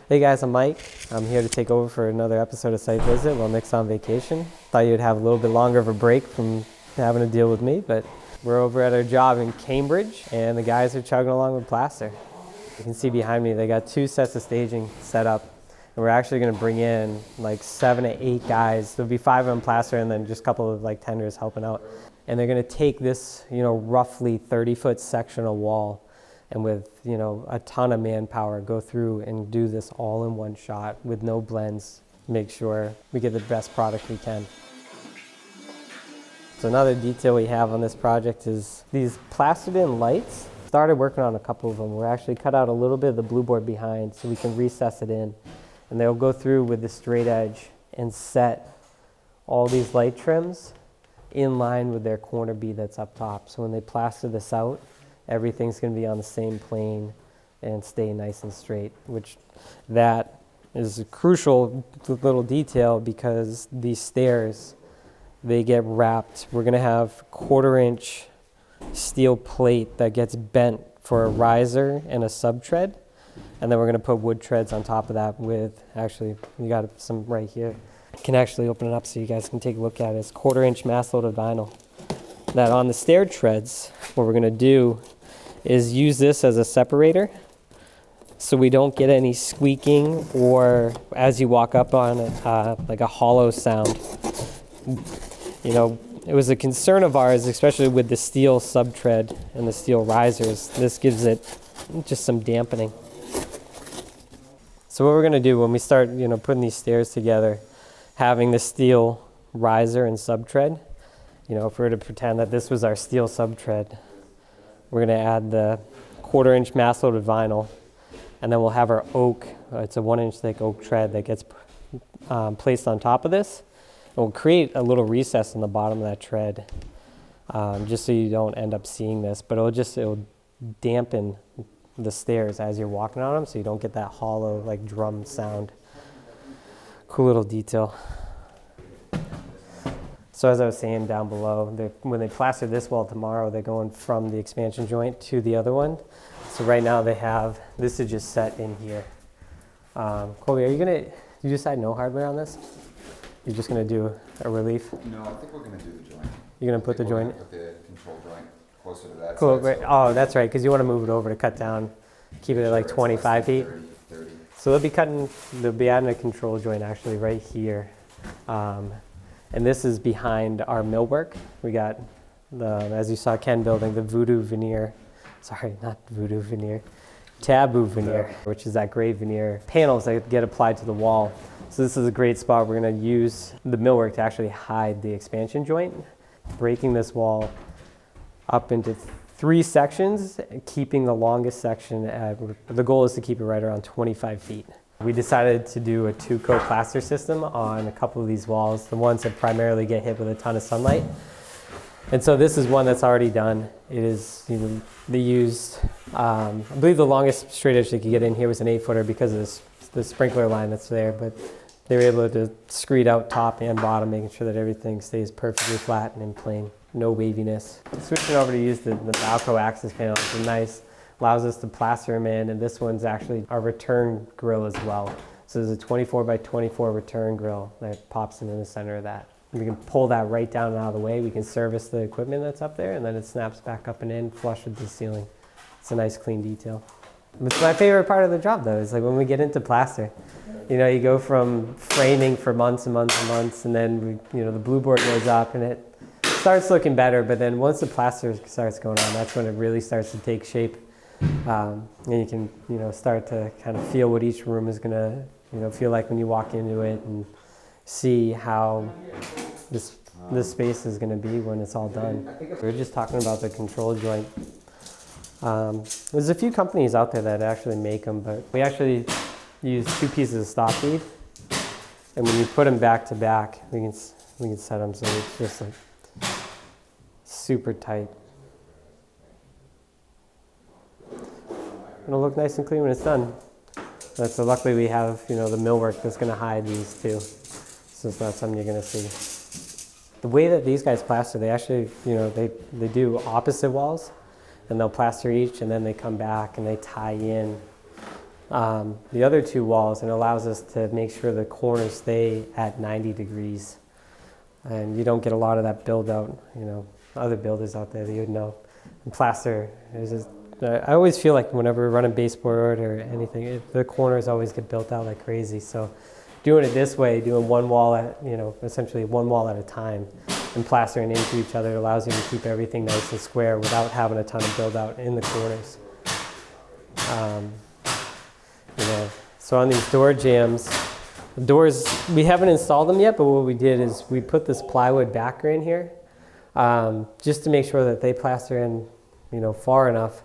Hey guys, I'm Mike. I'm here to take over for another episode of Site Visit while Nick's on vacation. Thought you'd have a little bit longer of a break from having to deal with me, but we're over at our job in Cambridge and the guys are chugging along with plaster. You can see behind me, they got 2 sets of staging set up, and we're actually going to bring in like 7 to 8 guys. There'll be 5 of them plaster and then just a couple of like tenders helping out. And they're going to take this, roughly 30-foot sectional wall and with, a ton of manpower go through and do this all in one shot with no blends, make sure we get the best product we can. So another detail we have on this project is these plastered in lights. Started working on a couple of them. We're actually cut out a little bit of the blue board behind so we can recess it in. And they'll go through with the straight edge and set all these light trims in line with their corner bead that's up top. So when they plaster this out, everything's going to be on the same plane and stay nice and straight, which that is a crucial little detail because these stairs, they get wrapped. We're going to have 1/4-inch steel plate that gets bent for a riser and a sub tread, and then we're going to put wood treads on top of that with, actually, you got some right here. I can actually open it up so you guys can take a look at it. It's 1/4-inch mass loaded vinyl. That on the stair treads, what we're going to do is use this as a separator so we don't get any squeaking or as you walk up on it, like a hollow sound. It was a concern of ours, especially with the steel sub-tread and the steel risers. This gives it just some dampening. So what we're going to do when we start, putting these stairs together, having the steel riser and sub-tread, if we were to pretend that this was our steel sub-tread, we're going to add the 1/4-inch mass loaded vinyl, and then we'll have our oak. It's a 1-inch thick oak tread that gets placed on top of this. And we'll create a little recess in the bottom of that tread, just so you don't end up seeing this. But it'll dampen the stairs as you're walking on them, so you don't get that hollow like drum sound. Cool little detail. So as I was saying down below, when they plaster this wall tomorrow, they're going from the expansion joint to the other one. So right now they have, this is just set in here. Colby, you decide no hardware on this? You're just gonna do a relief? No, I think we're gonna do the joint. You're gonna put the joint? Put the control joint closer to that Cool, side, right. Oh, that's right, because you wanna move it over to cut down, keep it at like 25 feet. 30. So they'll be adding a control joint actually right here. And this is behind our millwork. We got as you saw Ken building, the taboo veneer, which is that gray veneer panels that get applied to the wall. So this is a great spot. We're going to use the millwork to actually hide the expansion joint, breaking this wall up into 3 sections, keeping the longest section the goal is to keep it right around 25 feet. We decided to do a 2-coat plaster system on a couple of these walls, the ones that primarily get hit with a ton of sunlight. And so this is one that's already done. It is, they used, I believe the longest straight edge they could get in here was an 8-footer because of the sprinkler line that's there, but they were able to screed out top and bottom, making sure that everything stays perfectly flat and in plane, no waviness. Switching over to use the Balco access panels is nice. Allows us to plaster them in, and this one's actually our return grill as well. So there's a 24 by 24 return grill that pops in the center of that. We can pull that right down and out of the way. We can service the equipment that's up there, and then it snaps back up and in, flush with the ceiling. It's a nice clean detail. It's my favorite part of the job though, is like when we get into plaster. You go from framing for months and months and months, and then the blue board goes up and it starts looking better, but then once the plaster starts going on, that's when it really starts to take shape. And you can, start to kind of feel what each room is gonna, feel like when you walk into it, and see how this space is gonna be when it's all done. We were just talking about the control joint. There's a few companies out there that actually make them, but we actually use 2 pieces of stock bead, and when you put them back to back, we can set them so it's just like super tight. It'll look nice and clean when it's done. So luckily we have, the millwork that's going to hide these too. So it's not something you're going to see. The way that these guys plaster, they actually, they do opposite walls, and they'll plaster each, and then they come back and they tie in the other two walls, and allows us to make sure the corners stay at 90 degrees. And you don't get a lot of that build out, other builders out there that you would know. And plaster, I always feel like whenever we're running baseboard or anything, the corners always get built out like crazy. So doing it this way, doing one wall at, essentially one wall at a time, and plastering into each other, allows you to keep everything nice and square without having a ton of build out in the corners. So on these door jambs, the doors, we haven't installed them yet, but what we did is we put this plywood backer in here, just to make sure that they plaster in, far enough.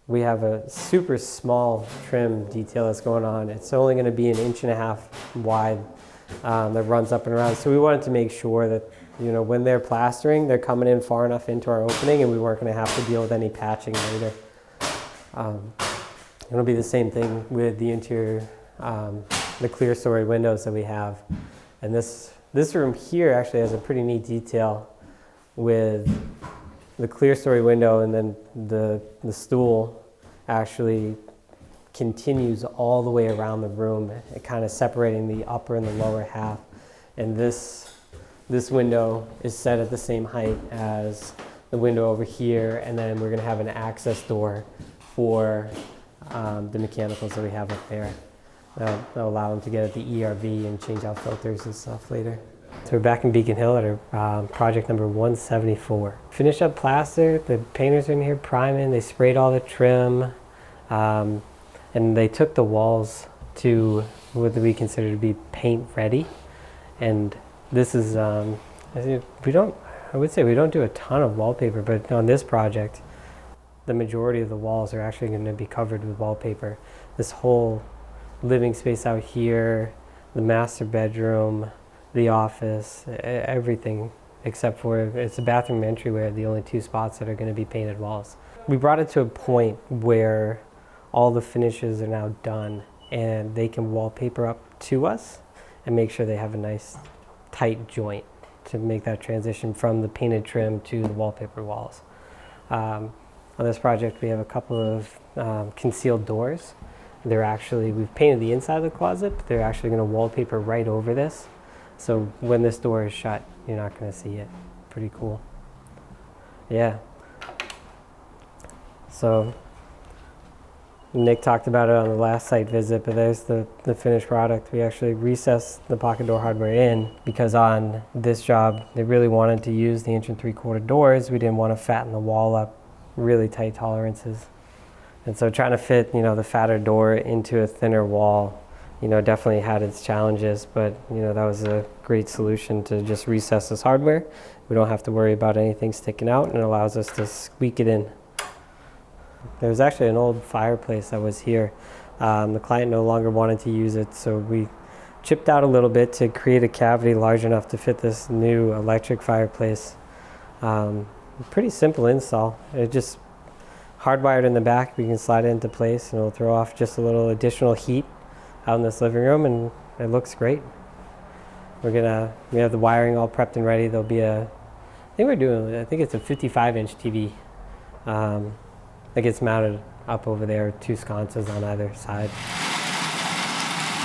We have a super small trim detail that's going on. It's only going to be 1.5 inches wide, that runs up and around. So we wanted to make sure that, when they're plastering, they're coming in far enough into our opening, and we weren't going to have to deal with any patching later. It'll be the same thing with the interior, the clear story windows that we have. And this room here actually has a pretty neat detail with the clear story window, and then the stool actually continues all the way around the room, kind of separating the upper and the lower half. And this window is set at the same height as the window over here, and then we're going to have an access door for the mechanicals that we have up there. That'll allow them to get at the ERV and change out filters and stuff later. So we're back in Beacon Hill at our project number 174. Finished up plaster, the painters are in here priming, they sprayed all the trim, and they took the walls to what we consider to be paint ready. And this is, I would say we don't do a ton of wallpaper, but on this project, the majority of the walls are actually going to be covered with wallpaper. This whole living space out here, the master bedroom, the office, everything except for it's a bathroom entryway, the only 2 spots that are going to be painted walls. We brought it to a point where all the finishes are now done, and they can wallpaper up to us and make sure they have a nice tight joint to make that transition from the painted trim to the wallpaper walls. On this project, we have a couple of concealed doors. We've painted the inside of the closet, but they're actually going to wallpaper right over this. So when this door is shut, you're not going to see it. Pretty cool. Yeah. So Nick talked about it on the last site visit, but there's the finished product. We actually recessed the pocket door hardware in because on this job, they really wanted to use the 1 3/4 doors. We didn't want to fatten the wall up, really tight tolerances. And so trying to fit, the fatter door into a thinner wall, definitely had its challenges, but, that was a great solution to just recess this hardware. We don't have to worry about anything sticking out, and it allows us to squeak it in. There was actually an old fireplace that was here. The client no longer wanted to use it, so we chipped out a little bit to create a cavity large enough to fit this new electric fireplace. Pretty simple install. It just hardwired in the back. We can slide it into place, and it'll throw off just a little additional heat out in this living room, and it looks great. We have the wiring all prepped and ready. There'll be I think it's a 55-inch TV that gets mounted up over there, 2 sconces on either side.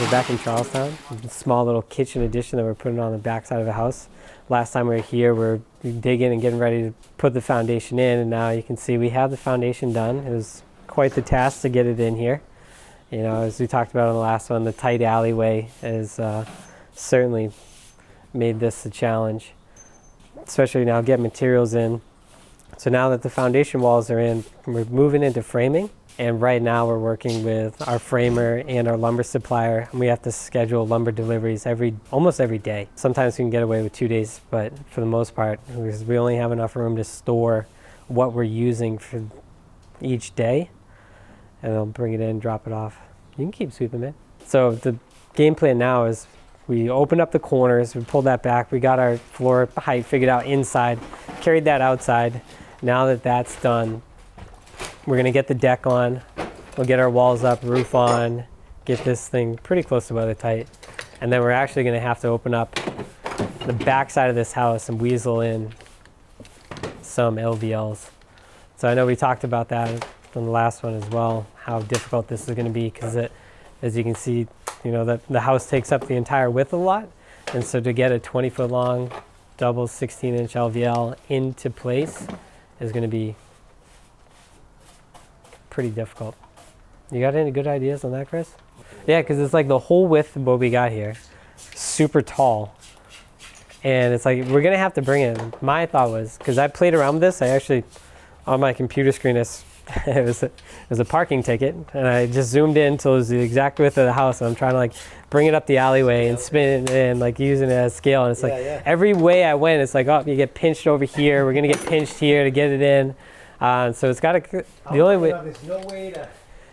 We're back in Charlestown. A small little kitchen addition that we're putting on the back side of the house. Last time we were here, we're digging and getting ready to put the foundation in, and now you can see we have the foundation done. It was quite the task to get it in here. As we talked about on the last one, the tight alleyway has certainly made this a challenge, especially now getting materials in. So now that the foundation walls are in, we're moving into framing. And right now we're working with our framer and our lumber supplier, and we have to schedule lumber deliveries almost every day. Sometimes we can get away with 2 days, but for the most part, because we only have enough room to store what we're using for each day, and they'll bring it in, drop it off. You can keep sweeping it. So the game plan now is we opened up the corners, we pulled that back, we got our floor height figured out inside, carried that outside. Now that that's done, we're going to get the deck on, we'll get our walls up, roof on, get this thing pretty close to weathertight. And then we're actually going to have to open up the back side of this house and weasel in some LVLs. So I know we talked about that on the last one as well, how difficult this is going to be because As you can see, you know, the house takes up the entire width of the lot. And so to get a 20-foot long double 16-inch LVL into place is going to be pretty difficult. You got any good ideas on that, Chris? Yeah, because it's like the whole width of what we got here, super tall. And it's like, we're going to have to bring it. My thought was, because I played around with this, I actually, on my computer screen, it was a parking ticket, and I just zoomed in until it was the exact width of the house, and I'm trying to like bring it up the alleyway and spin it and like using it as scale. And it's like every way I went, it's like, oh, you get pinched over here. We're going to get pinched here to get it in. So it's got to, the only way, There's no way to.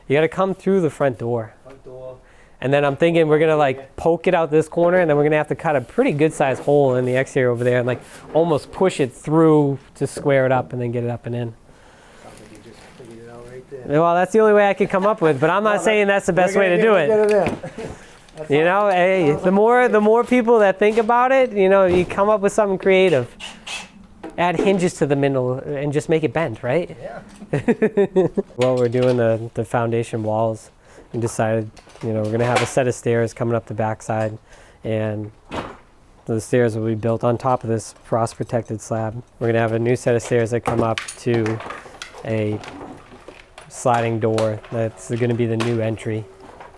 you got to come through the front door. Front door. And then I'm thinking we're gonna like poke it out this corner, and then we're gonna have to cut a pretty good sized hole in the exterior over there and like almost push it through to square it up and then get it up and in. Sounds like you just figured it out right there. Well, that's the only way I could come up with, but I'm not saying that's the best way to do it. You know, hey, the more people that think about it, you know, you come up with something creative. Add hinges to the middle and just make it bend, right? Yeah. Well, we're doing the foundation walls. We decided, you know, we're gonna have a set of stairs coming up the backside, and the stairs will be built on top of this frost protected slab. We're gonna have a new set of stairs that come up to a sliding door. That's gonna be the new entry,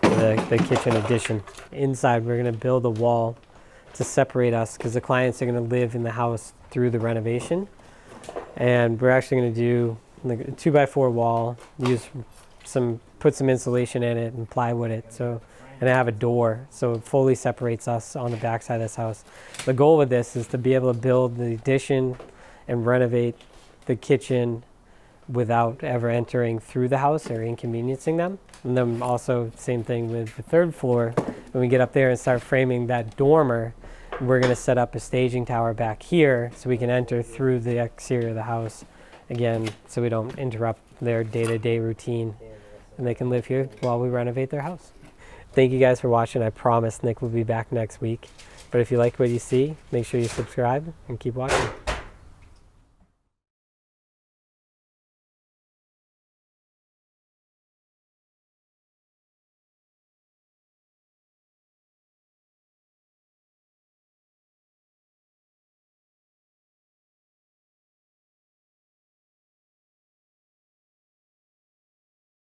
the kitchen addition. Inside, we're gonna build a wall to separate us, because the clients are gonna live in the house through the renovation. And we're actually gonna do like a 2x4 wall, put some insulation in it and plywood it, so, and I have a door, so it fully separates us on the backside of this house. The goal with this is to be able to build the addition and renovate the kitchen without ever entering through the house or inconveniencing them. And then also same thing with the third floor. When we get up there and start framing that dormer, we're gonna set up a staging tower back here so we can enter through the exterior of the house, again, so we don't interrupt their day-to-day routine. And they can live here while we renovate their house. Thank you guys for watching. I promise Nick will be back next week. But if you like what you see, make sure you subscribe and keep watching.